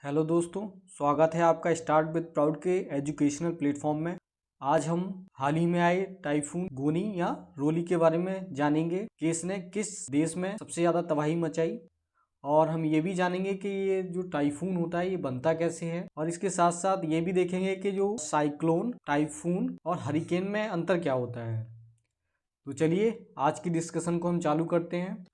Hello दोस्तों, स्वागत है आपका स्टार्ट विद प्राउड के एजुकेशनल प्लेटफॉर्म में। आज हम हाल ही में आए टाइफून गोनी या रोली के बारे में जानेंगे कि इसने किस देश में सबसे ज़्यादा तबाही मचाई। और हम ये भी जानेंगे कि ये जो टाइफून होता है ये बनता कैसे है, और इसके साथ साथ ये भी देखेंगे कि जो साइक्लोन, टाइफून और हरिकेन में अंतर क्या होता है। तो चलिए आज की डिस्कशन को हम चालू करते हैं।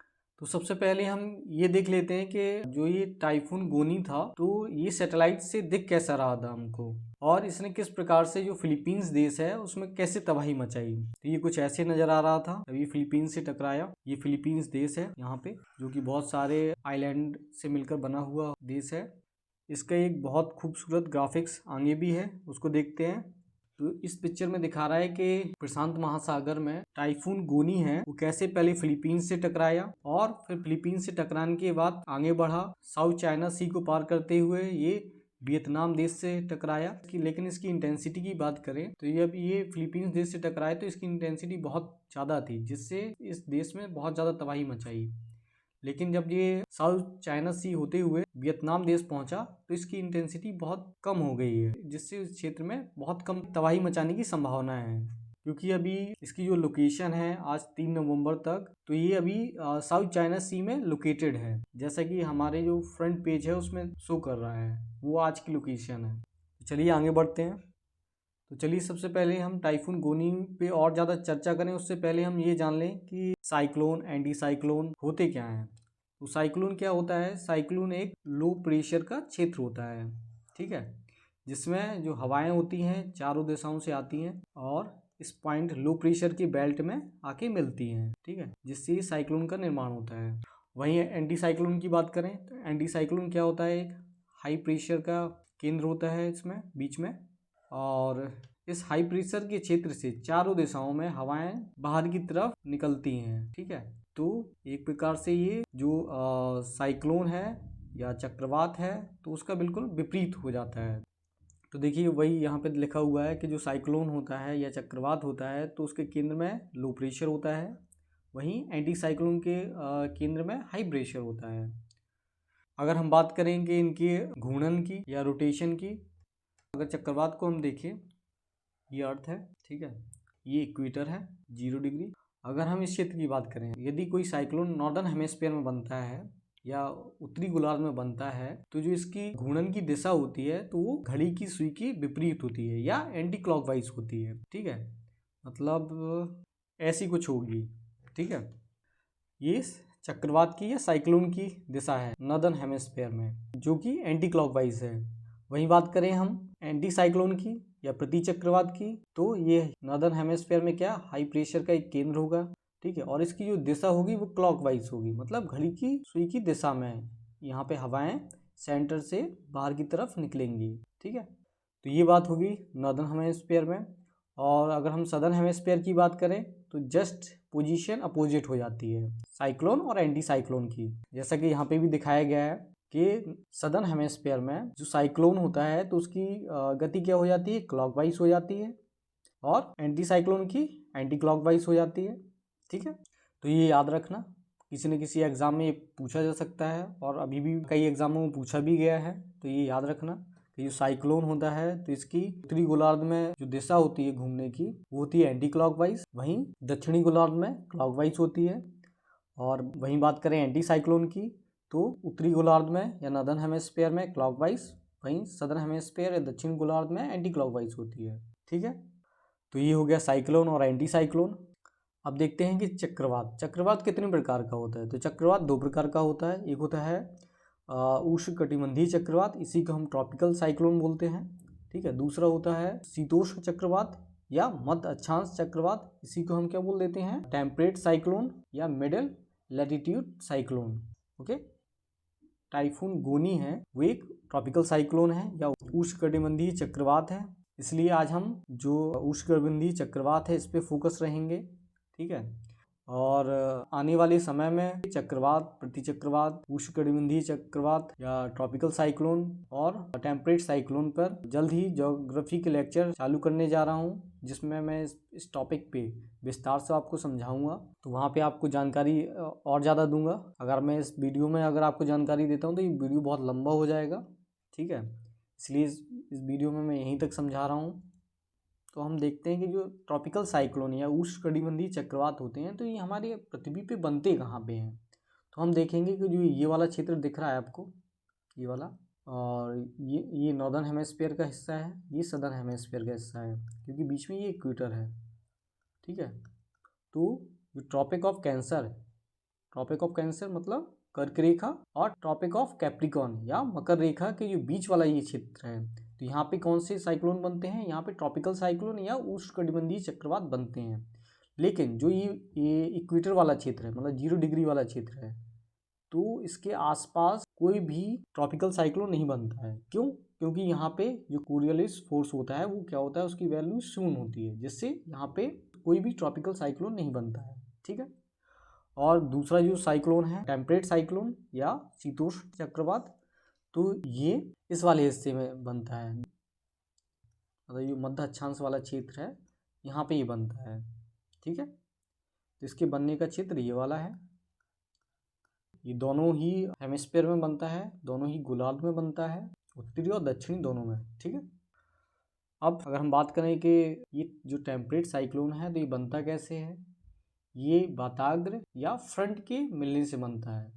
तो सबसे पहले हम ये देख लेते हैं कि जो ये टाइफून गोनी था तो ये सैटेलाइट से दिख कैसा रहा था हमको, और इसने किस प्रकार से जो फिलीपींस देश है उसमें कैसे तबाही मचाई। तो ये कुछ ऐसे नजर आ रहा था जब ये फिलीपींस से टकराया। ये फिलीपींस देश है यहाँ पे, जो कि बहुत सारे आइलैंड से मिलकर बना हुआ देश है। इसका एक बहुत खूबसूरत ग्राफिक्स आगे भी है, उसको देखते हैं। तो इस पिक्चर में दिखा रहा है कि प्रशांत महासागर में टाइफून गोनी है वो कैसे पहले फिलीपींस से टकराया और फिर फिलीपींस से टकराने के बाद आगे बढ़ा, साउथ चाइना सी को पार करते हुए ये वियतनाम देश से टकराया। लेकिन इसकी इंटेंसिटी की बात करें तो ये फिलीपींस देश से टकराए तो इसकी इंटेंसिटी बहुत ज़्यादा थी, जिससे इस देश में बहुत ज़्यादा तबाही मचाई। लेकिन जब ये साउथ चाइना सी होते हुए वियतनाम देश पहुंचा तो इसकी इंटेंसिटी बहुत कम हो गई है, जिससे इस क्षेत्र में बहुत कम तबाही मचाने की संभावना है। क्योंकि अभी इसकी जो लोकेशन है आज 3 नवंबर तक, तो ये अभी साउथ चाइना सी में लोकेटेड है, जैसा कि हमारे जो फ्रंट पेज है उसमें शो कर रहा है, वो आज की लोकेशन है। तो चलिए आगे बढ़ते हैं। तो चलिए सबसे पहले हम टाइफून गोनी पे और ज़्यादा चर्चा करें उससे पहले हम ये जान लें कि साइक्लोन, एंटी साइक्लोन होते क्या हैं। तो साइक्लोन क्या होता है? साइक्लोन एक लो प्रेशर का क्षेत्र होता है, ठीक है, जिसमें जो हवाएं होती हैं चारों दिशाओं से आती हैं और इस पॉइंट लो प्रेशर की बेल्ट में आके मिलती हैं, ठीक है, जिससे साइक्लोन का निर्माण होता है। वहीं एंटी साइक्लोन की बात करें तो एंटी साइक्लोन क्या होता है? एक हाई प्रेशर का केंद्र होता है इसमें बीच में, और इस हाई प्रेशर के क्षेत्र से चारों दिशाओं में हवाएं बाहर की तरफ निकलती हैं, ठीक है। तो एक प्रकार से ये जो साइक्लोन है या चक्रवात है तो उसका बिल्कुल विपरीत हो जाता है। तो देखिए वही यहाँ पे लिखा हुआ है कि जो साइक्लोन होता है या चक्रवात होता है तो उसके केंद्र में लो प्रेशर होता है, वहीं एंटी साइक्लोन के केंद्र में हाई प्रेशर होता है। अगर हम बात करेंगे इनके घूर्णन की या रोटेशन की, अगर चक्रवात को हम देखें, ये अर्थ है, ठीक है, ये इक्वेटर है 0 डिग्री। अगर हम इस क्षेत्र की बात करें, यदि कोई साइक्लोन नॉर्दर्न हेमिस्फीयर में बनता है या उत्तरी गोलार्ध में बनता है तो जो इसकी घूर्णन की दिशा होती है तो वो घड़ी की सुई की विपरीत होती है या एंटी क्लॉकवाइज होती है, ठीक है, मतलब ऐसी कुछ होगी, ठीक है। ये चक्रवात की या साइक्लोन की दिशा है नॉर्दर्न हेमिस्फीयर में, जो कि एंटी क्लॉकवाइज है। वहीं बात करें हम एंटी साइक्लोन की या प्रति चक्रवात की, तो ये नॉर्दर्न हेमिस्फीयर में क्या हाई प्रेशर का एक केंद्र होगा, ठीक है, और इसकी जो दिशा होगी वो क्लॉकवाइज होगी, मतलब घड़ी की सुई की दिशा में यहाँ पे हवाएं सेंटर से बाहर की तरफ निकलेंगी, ठीक है। तो ये बात होगी नॉर्दर्न हेमिस्फीयर में। और अगर हम सदर्न हेमिस्फीयर की बात करें तो जस्ट पोजीशन अपोजिट हो जाती है साइक्लोन और एंटी साइक्लोन की, जैसा कि यहाँ पे भी दिखाया गया है कि सदर्न हेमिस्फीयर में जो साइक्लोन होता है तो उसकी गति क्या हो जाती है? क्लॉकवाइज हो जाती है, और एंटी साइक्लोन की एंटी क्लॉकवाइज हो जाती है, ठीक है। तो ये याद रखना, किसी न किसी एग्जाम में ये पूछा जा सकता है और अभी भी कई एग्जामों में पूछा भी गया है। तो ये याद रखना कि जो साइक्लोन होता है तो इसकी उत्तरी गोलार्ध में जो दिशा होती है घूमने की वो होती है एंटी क्लॉकवाइज, वहीं दक्षिणी गोलार्ध में क्लॉकवाइज होती है। और वहीं बात करें एंटी साइक्लोन की तो उत्तरी गोलार्ध में या नॉर्दर्न हेमिस्फीयर में क्लॉकवाइज, वहीं सदर्न हेमिस्फीयर या दक्षिण गोलार्ध में एंटी क्लॉकवाइज होती है, ठीक है। तो ये हो गया साइक्लोन और एंटी साइक्लोन। अब देखते हैं कि चक्रवात, चक्रवात कितने प्रकार का होता है। तो चक्रवात 2 प्रकार का होता है, एक होता है उष्णकटिबंधीय चक्रवात, इसी को हम ट्रॉपिकल साइक्लोन बोलते हैं, ठीक है। दूसरा होता है शीतोष्ण चक्रवात या मध्य अक्षांश चक्रवात, इसी को हम क्या बोल देते हैं? टेम्परेट साइक्लोन या middle latitude cyclone, okay. Typhoon गोनी है वो एक ट्रॉपिकल साइक्लोन है या उष्णकटिबंधीय चक्रवात है, इसलिए आज हम जो उष्णकटिबंधीय चक्रवात है इस पे फोकस रहेंगे, ठीक है। और आने वाले समय में चक्रवात, प्रतिचक्रवात, उष्णकटिबंधीय चक्रवात या ट्रॉपिकल साइक्लोन और टेम्परेट साइक्लोन पर जल्द ही ज्योग्राफी के लेक्चर चालू करने जा रहा हूँ, जिसमें मैं इस टॉपिक पे विस्तार से आपको समझाऊंगा। तो वहाँ पे आपको जानकारी और ज़्यादा दूंगा। अगर मैं इस वीडियो में अगर आपको जानकारी देता हूँ तो ये वीडियो बहुत लंबा हो जाएगा, ठीक है। इसलिए इस वीडियो में मैं यहीं तक समझा रहा हूँ। तो हम देखते हैं कि जो ट्रॉपिकल साइक्लोन या उष्णकटिबंधीय चक्रवात होते हैं तो ये हमारे पृथ्वी पे बनते कहाँ पे हैं। तो हम देखेंगे कि जो ये वाला क्षेत्र दिख रहा है आपको, ये वाला, और ये नॉर्दर्न हेमिस्फीयर का हिस्सा है, ये सदर्न हेमिस्फीयर का हिस्सा है, क्योंकि बीच में ये इक्वेटर है। ठीक है। तो जो tropic of cancer, tropic of cancer मतलब कर्क रेखा, और ट्रॉपिक ऑफ कैप्रिकॉर्न या मकर रेखा के जो बीच वाला ये क्षेत्र है, तो यहाँ पे कौन से साइक्लोन बनते हैं, यहाँ पे ट्रॉपिकल साइक्लोन या उष्णकटिबंधीय चक्रवात बनते हैं। लेकिन जो ये इक्वेटर वाला क्षेत्र है, मतलब 0 डिग्री वाला क्षेत्र है, तो इसके आसपास कोई भी ट्रॉपिकल साइक्लोन नहीं बनता है। क्यों? क्योंकि यहाँ पे जो कोरियोलिस फोर्स होता है वो क्या होता है, उसकी वैल्यू शून्य होती है, जिससे यहाँ पे कोई भी ट्रॉपिकल साइक्लोन नहीं बनता है। ठीक है। और दूसरा जो साइक्लोन है टेम्परेट साइक्लोन या शीतोष्ण चक्रवात, तो ये इस वाले हिस्से में बनता है, मतलब ये मध्य अक्षांश वाला क्षेत्र है, यहाँ पे ये बनता है। ठीक है। तो इसके बनने का क्षेत्र ये वाला है। ये दोनों ही हेमिस्फीयर में बनता है, दोनों ही गोलार्ध में बनता है, उत्तरी और दक्षिणी दोनों में। ठीक है। अब अगर हम बात करें कि ये जो टेम्परेट साइक्लोन है तो ये बनता कैसे है, ये वाताग्र या फ्रंट के मिलने से बनता है।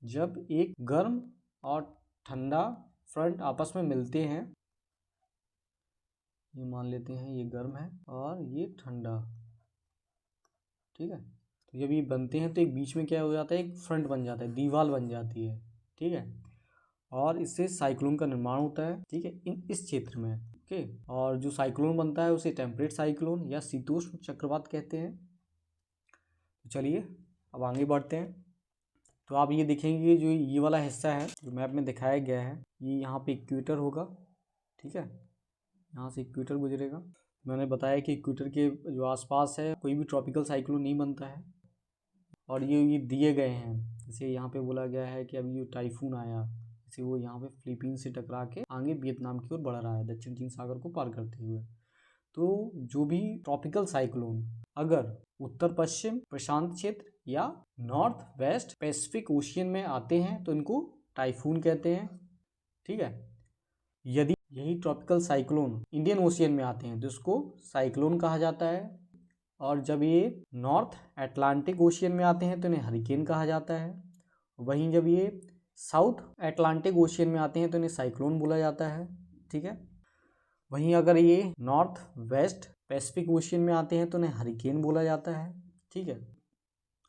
जब एक गर्म और ठंडा फ्रंट आपस में मिलते हैं, ये मान लेते हैं ये गर्म है और ये ठंडा, ठीक है, तो जब ये बनते हैं तो एक बीच में क्या हो जाता है, एक फ्रंट बन जाता है, दीवार बन जाती है। ठीक है। और इससे साइक्लोन का निर्माण होता है। ठीक है, इस क्षेत्र में। ओके। और जो साइक्लोन बनता है उसे टेम्परेट साइक्लोन या शीतोष्ण चक्रवात कहते हैं। तो चलिए अब आगे बढ़ते हैं। तो आप ये देखेंगे जो ये वाला हिस्सा है जो मैप में दिखाया गया है, ये यहाँ पे इक्वेटर होगा। ठीक है। यहाँ से इक्वेटर गुजरेगा। मैंने बताया कि इक्वेटर के जो आसपास है कोई भी ट्रॉपिकल साइक्लोन नहीं बनता है। और ये दिए गए हैं, जैसे यहाँ पे बोला गया है कि अभी जो टाइफून आया, जैसे वो यहाँ पे फिलीपींस से टकरा के आगे वियतनाम की ओर बढ़ रहा है, दक्षिण चीन सागर को पार करते हुए। तो जो भी ट्रॉपिकल साइक्लोन अगर उत्तर पश्चिम प्रशांत क्षेत्र या नॉर्थ वेस्ट पैसिफिक ओशियन में आते हैं तो इनको टाइफून कहते हैं। ठीक है। यदि यही ट्रॉपिकल साइक्लोन इंडियन ओशियन में आते हैं तो इसको साइक्लोन कहा जाता है। और जब ये नॉर्थ अटलांटिक ओशियन में आते हैं तो इन्हें हरिकेन कहा जाता है। वहीं जब ये साउथ अटलांटिक ओशियन में आते हैं तो इन्हें साइक्लोन बोला जाता है। ठीक है। वहीं अगर ये नॉर्थ वेस्ट पैसिफिक ओशियन में आते हैं तो इन्हें हरिकेन बोला जाता है। ठीक है।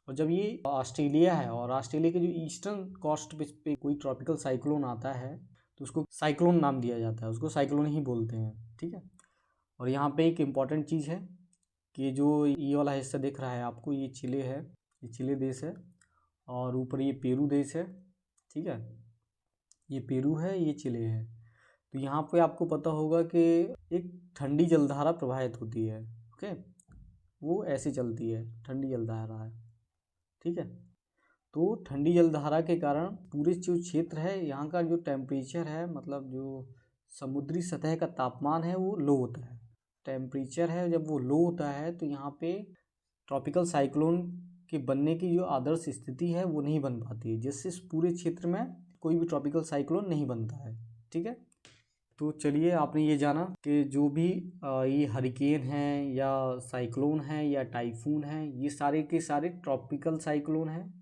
और जब ये ऑस्ट्रेलिया है और ऑस्ट्रेलिया के जो ईस्टर्न कोस्ट पे कोई ट्रॉपिकल साइक्लोन आता है तो उसको साइक्लोन नाम दिया जाता है, उसको साइक्लोन ही बोलते हैं। ठीक है। और यहाँ पे एक इम्पॉर्टेंट चीज़ है कि जो ये वाला हिस्सा दिख रहा है आपको, ये चिले है, ये चिले देश है, और ऊपर ये पेरू देश है। ठीक है। ये पेरू है, ये चिले है। तो यहाँ पे आपको पता होगा कि एक ठंडी जलधारा प्रवाहित होती है। ओके। वो ऐसे चलती है, ठंडी जलधारा है। ठीक है। तो ठंडी जलधारा के कारण पूरे जो क्षेत्र है यहाँ का जो टेम्परेचर है, मतलब जो समुद्री सतह का तापमान है वो लो होता है। टेम्परेचर है जब वो लो होता है तो यहाँ पे ट्रॉपिकल साइक्लोन के बनने की जो आदर्श स्थिति है वो नहीं बन पाती है, जिससे इस पूरे क्षेत्र में कोई भी ट्रॉपिकल साइक्लोन नहीं बनता है। ठीक है। तो चलिए आपने ये जाना कि जो भी ये हरिकेन है या साइक्लोन है या टाइफून है, ये सारे के सारे ट्रॉपिकल साइक्लोन हैं।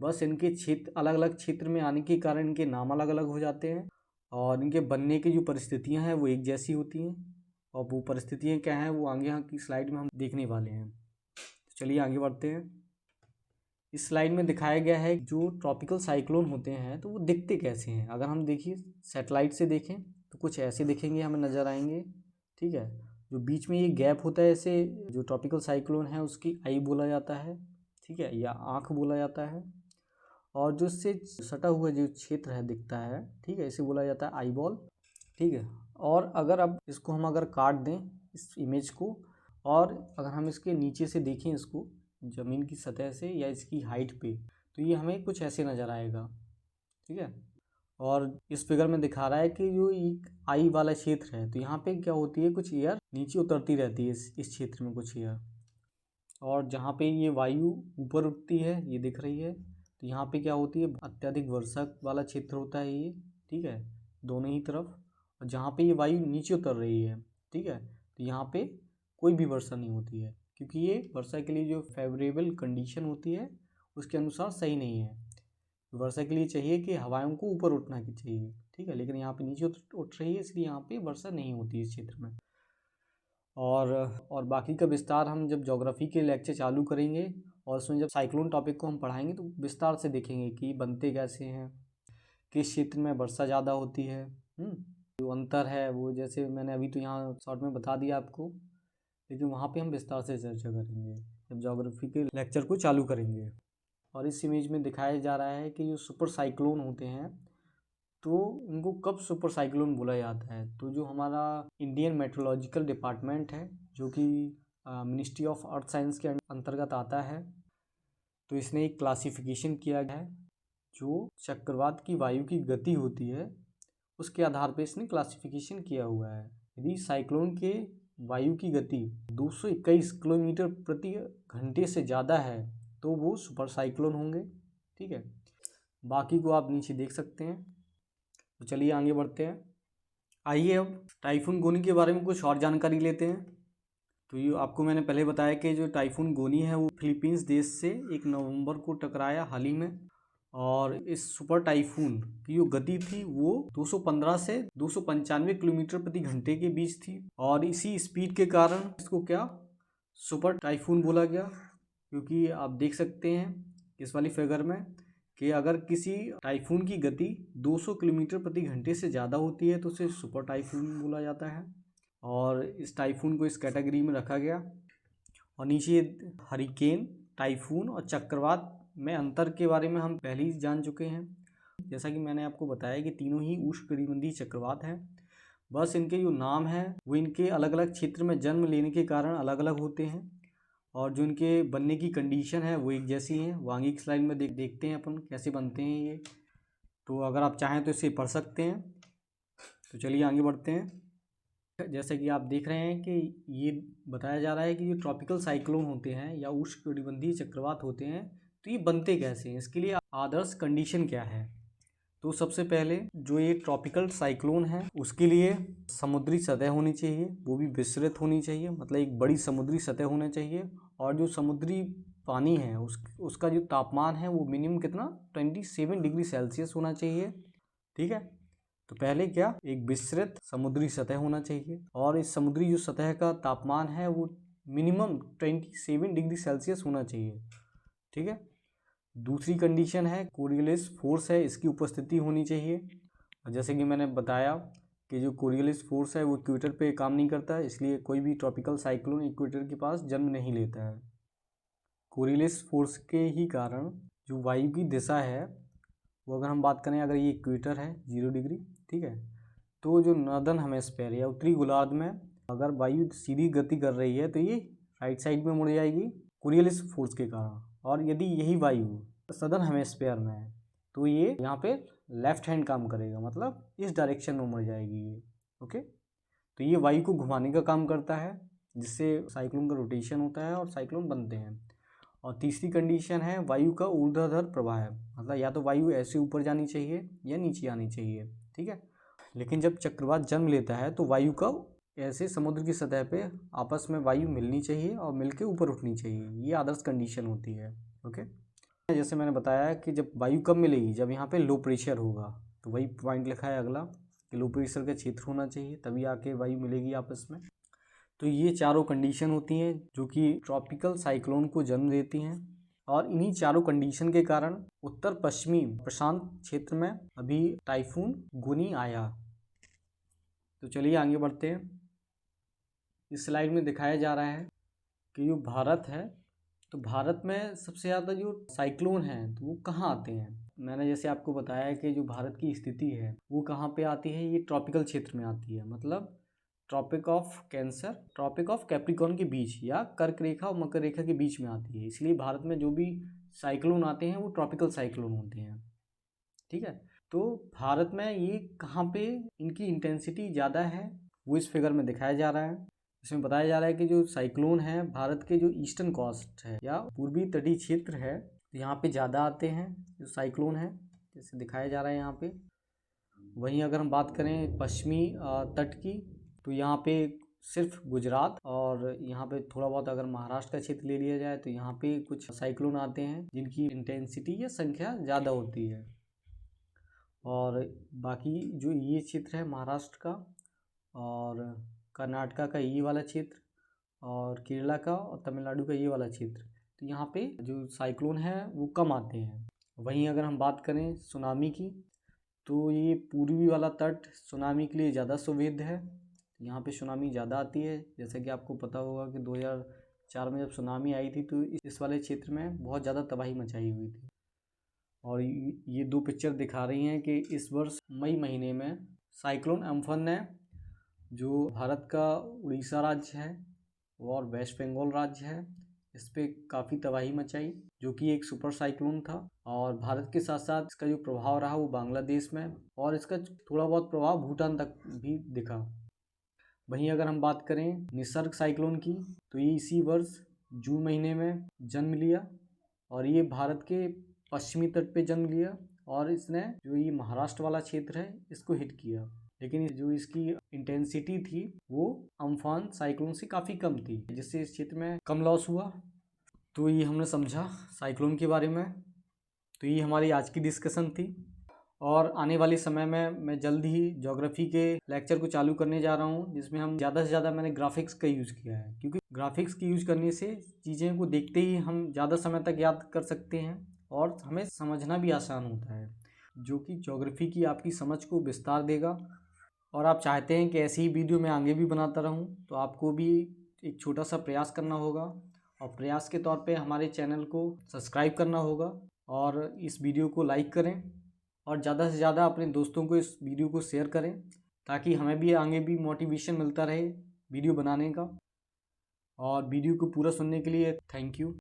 बस इनके क्षेत्र अलग अलग क्षेत्र में आने के कारण इनके नाम अलग अलग हो जाते हैं, और इनके बनने की जो परिस्थितियां हैं वो एक जैसी होती हैं। और वो परिस्थितियां क्या हैं वो आगे यहाँ की स्लाइड में हम देखने वाले हैं। तो चलिए आगे बढ़ते हैं। इस स्लाइड में दिखाया गया है जो ट्रॉपिकल साइक्लोन होते हैं तो वो दिखते कैसे हैं। अगर हम देखिए सैटेलाइट से देखें तो कुछ ऐसे दिखेंगे, हमें नज़र आएंगे। ठीक है। जो बीच में ये गैप होता है, ऐसे जो ट्रॉपिकल साइक्लोन है उसकी आई बोला जाता है। ठीक है, या आँख बोला जाता है। और जो इससे सटा हुआ जो क्षेत्र है दिखता है, ठीक है, इसे बोला जाता है आई बॉल। ठीक है। और अगर अब इसको हम अगर काट दें इस इमेज को, और अगर हम इसके नीचे से देखें इसको ज़मीन की सतह से या इसकी हाइट पे, तो ये हमें कुछ ऐसे नज़र आएगा। ठीक है। और इस फिगर में दिखा रहा है कि जो एक आई वाला क्षेत्र है तो यहाँ पे क्या होती है, कुछ एयर नीचे उतरती रहती है इस क्षेत्र में कुछ एयर, और जहाँ पे ये वायु ऊपर उठती है ये दिख रही है, तो यहाँ पे क्या होती है, अत्यधिक वर्षा वाला क्षेत्र होता है ये। ठीक है। दोनों ही तरफ, और जहाँ पे ये वायु नीचे उतर रही है, ठीक है, तो यहाँ पे कोई भी वर्षा नहीं होती है, क्योंकि ये वर्षा के लिए जो फेवरेबल कंडीशन होती है उसके अनुसार सही नहीं है। वर्षा के लिए चाहिए कि हवाओं को ऊपर उठना की चाहिए, ठीक है, लेकिन यहाँ पे नीचे उठ रही है, इसलिए यहाँ पे वर्षा नहीं होती है इस क्षेत्र में। और बाकी का विस्तार हम जब ज्योग्राफी के लेक्चर चालू करेंगे और उसमें जब साइक्लोन टॉपिक को हम पढ़ाएंगे तो विस्तार से देखेंगे कि बनते कैसे हैं, किस क्षेत्र में वर्षा ज़्यादा होती है, जो अंतर है वो, जैसे मैंने अभी तो यहाँ शॉर्ट में बता दिया आपको, लेकिन वहाँ पे हम विस्तार से चर्चा करेंगे जब ज्योग्राफी के लेक्चर को चालू करेंगे। और इस इमेज में दिखाया जा रहा है कि जो सुपर साइक्लोन होते हैं तो उनको कब सुपर साइक्लोन बोला जाता है। तो जो हमारा इंडियन मेट्रोलॉजिकल डिपार्टमेंट है, जो कि मिनिस्ट्री ऑफ अर्थ साइंस के अंतर्गत आता है, तो इसने एक क्लासिफिकेशन किया गया है। जो चक्रवात की वायु की गति होती है उसके आधार पर इसने क्लासिफिकेशन किया हुआ है। यदि साइक्लोन के वायु की गति 221 किलोमीटर प्रति घंटे से ज़्यादा है तो वो सुपर साइक्लोन होंगे, ठीक है। बाकी को आप नीचे देख सकते हैं। तो चलिए आगे बढ़ते हैं। आइए अब टाइफून गोनी के बारे में कुछ और जानकारी लेते हैं। तो ये आपको मैंने पहले बताया कि जो टाइफून गोनी है वो फिलीपींस देश से 1 नवंबर को टकराया हाल ही में, और इस सुपर टाइफून की जो गति थी वो 215 से 295 किलोमीटर प्रति घंटे के बीच थी, और इसी स्पीड के कारण इसको क्या सुपर टाइफून बोला गया। क्योंकि आप देख सकते हैं इस वाली फिगर में कि अगर किसी टाइफून की गति 200 किलोमीटर प्रति घंटे से ज़्यादा होती है तो उसे सुपर टाइफून बोला जाता है, और इस टाइफून को इस कैटेगरी में रखा गया। और नीचे हरिकेन, टाइफून और चक्रवात में अंतर के बारे में हम पहले ही जान चुके हैं। जैसा कि मैंने आपको बताया कि तीनों ही उष्णकटिबंधीय चक्रवात हैं, बस इनके जो नाम हैं वो इनके अलग अलग क्षेत्र में जन्म लेने के कारण अलग अलग होते हैं, और जो इनके बनने की कंडीशन है वो एक जैसी है। वो आगे की स्लाइड में देखते हैं अपन कैसे बनते हैं ये। तो अगर आप चाहें तो इसे पढ़ सकते हैं। तो चलिए आगे बढ़ते हैं। जैसे कि आप देख रहे हैं कि ये बताया जा रहा है कि जो ट्रॉपिकल साइक्लोन होते हैं या उष्णकटिबंधीय चक्रवात होते हैं तो ये बनते कैसे हैं, इसके लिए आदर्श कंडीशन क्या है। तो सबसे पहले जो ये ट्रॉपिकल साइक्लोन है उसके लिए समुद्री सतह होनी चाहिए, वो भी विस्तृत होनी चाहिए, मतलब एक बड़ी समुद्री सतह होना चाहिए। और जो समुद्री पानी है उसका जो तापमान है वो मिनिमम कितना 27 डिग्री सेल्सियस होना चाहिए, ठीक है। तो पहले क्या, एक विस्तृत समुद्री सतह होना चाहिए, और इस समुद्री जो सतह का तापमान है वो मिनिमम 27 डिग्री सेल्सियस होना चाहिए, ठीक है। दूसरी कंडीशन है कोरियोलिस फोर्स है, इसकी उपस्थिति होनी चाहिए। और जैसे कि मैंने बताया कि जो कोरियोलिस फोर्स है वो इक्वेटर पे काम नहीं करता है, इसलिए कोई भी ट्रॉपिकल साइक्लोन इक्वेटर के पास जन्म नहीं लेता है। कोरियोलिस फोर्स के ही कारण जो वायु की दिशा है वो, अगर हम बात करें, अगर ये इक्वेटर है 0 डिग्री, ठीक है, तो जो नॉर्दर्न हेमिस्फीयर या उत्तरी गोलार्ध में अगर वायु सीधी गति कर रही है तो ये राइट साइड में मुड़ जाएगी कोरियोलिस फोर्स के कारण। और यदि यही वायु सदर्न हेमिस्फीयर में है तो ये यहाँ पे लेफ्ट हैंड काम करेगा, मतलब इस डायरेक्शन में मुड़ जाएगी ये, ओके। तो ये वायु को घुमाने का काम करता है, जिससे साइक्लोन का रोटेशन होता है और साइक्लोन बनते हैं। और तीसरी कंडीशन है वायु का ऊर्ध्वाधर प्रवाह, मतलब या तो वायु ऐसे ऊपर जानी चाहिए या नीचे आनी चाहिए, ठीक है। लेकिन जब चक्रवात जन्म लेता है तो वायु का ऐसे समुद्र की सतह पे आपस में वायु मिलनी चाहिए और मिलके ऊपर उठनी चाहिए, ये आदर्श कंडीशन होती है, ओके। जैसे मैंने बताया कि जब वायु कब मिलेगी, जब यहाँ पे लो प्रेशर होगा, तो वही पॉइंट लिखा है अगला कि लो प्रेशर का क्षेत्र होना चाहिए, तभी आके वायु मिलेगी आपस में। तो ये चारों कंडीशन होती हैं जो कि ट्रॉपिकल साइक्लोन को जन्म देती हैं, और इन्हीं चारों कंडीशन के कारण उत्तर पश्चिमी प्रशांत क्षेत्र में अभी टाइफून गोनी आया। तो चलिए आगे बढ़ते हैं। इस स्लाइड में दिखाया जा रहा है कि जो भारत है, तो भारत में सबसे ज़्यादा जो साइक्लोन हैं तो वो कहाँ आते हैं। मैंने जैसे आपको बताया कि जो भारत की स्थिति है वो कहाँ पे आती है, ये ट्रॉपिकल क्षेत्र में आती है, मतलब tropic of cancer, tropic of capricorn के बीच या कर्क रेखा और मकर रेखा के बीच में आती है। इसलिए भारत में जो भी साइक्लोन आते हैं वो ट्रॉपिकल साइक्लोन होते हैं, ठीक है। तो भारत में ये कहाँ पे इनकी इंटेंसिटी ज़्यादा है वो इस फिगर में दिखाया जा रहा है। इसमें बताया जा रहा है कि जो साइक्लोन है भारत के जो ईस्टर्न कोस्ट है या पूर्वी तटीय क्षेत्र है, तो यहाँ पे ज़्यादा आते हैं जो साइक्लोन है, जैसे दिखाया जा रहा है यहाँ पे। वहीं अगर हम बात करें पश्चिमी तट की, तो यहाँ पे सिर्फ गुजरात और यहाँ पे थोड़ा बहुत अगर महाराष्ट्र का क्षेत्र ले लिया जाए तो यहाँ पे कुछ साइक्लोन आते हैं जिनकी इंटेंसिटी या संख्या ज़्यादा होती है। और बाकी जो ये क्षेत्र है महाराष्ट्र का और कर्नाटका का ये वाला क्षेत्र और केरला का और तमिलनाडु का ये वाला क्षेत्र, तो यहाँ पे जो साइक्लोन है वो कम आते हैं। वहीं अगर हम बात करें सुनामी की, तो ये पूर्वी वाला तट सुनामी के लिए ज़्यादा सुविध है। यहाँ पे सुनामी ज़्यादा आती है। जैसे कि आपको पता होगा कि 2004 में जब सुनामी आई थी तो इस वाले क्षेत्र में बहुत ज़्यादा तबाही मचाई हुई थी। और ये दो पिक्चर दिखा रही हैं कि इस वर्ष मई महीने में साइक्लोन अम्फन ने जो भारत का उड़ीसा राज्य है और वेस्ट बंगाल राज्य है इस पर काफ़ी तबाही मचाई, जो कि एक सुपर साइक्लोन था। और भारत के साथ साथ इसका जो प्रभाव रहा वो बांग्लादेश में और इसका थोड़ा बहुत प्रभाव भूटान तक भी दिखा। वहीं अगर हम बात करें निसर्ग साइक्लोन की, तो ये इसी वर्ष जून महीने में जन्म लिया और ये भारत के पश्चिमी तट पे जन्म लिया और इसने जो ये महाराष्ट्र वाला क्षेत्र है इसको हिट किया। लेकिन जो इसकी इंटेंसिटी थी वो अम्फान साइक्लोन से काफ़ी कम थी, जिससे इस क्षेत्र में कम लॉस हुआ। तो ये हमने समझा साइक्लोन के बारे में। तो ये हमारी आज की डिस्कशन थी और आने वाले समय में मैं जल्द ही ज्योग्राफी के लेक्चर को चालू करने जा रहा हूँ, जिसमें हम ज़्यादा से ज़्यादा मैंने ग्राफिक्स का यूज़ किया है, क्योंकि ग्राफिक्स की यूज़ करने से चीज़ें को देखते ही हम ज़्यादा समय तक याद कर सकते हैं और हमें समझना भी आसान होता है, जो कि ज्योग्राफी की आपकी समझ को विस्तार देगा। और आप चाहते हैं कि ऐसी ही वीडियो मैं आगे भी बनाता रहूं, तो आपको भी एक छोटा सा प्रयास करना होगा और प्रयास के तौर पे हमारे चैनल को सब्सक्राइब करना होगा और इस वीडियो को लाइक करें और ज़्यादा से ज़्यादा अपने दोस्तों को इस वीडियो को शेयर करें, ताकि हमें भी आगे भी मोटिवेशन मिलता रहे वीडियो बनाने का। और वीडियो को पूरा सुनने के लिए थैंक यू।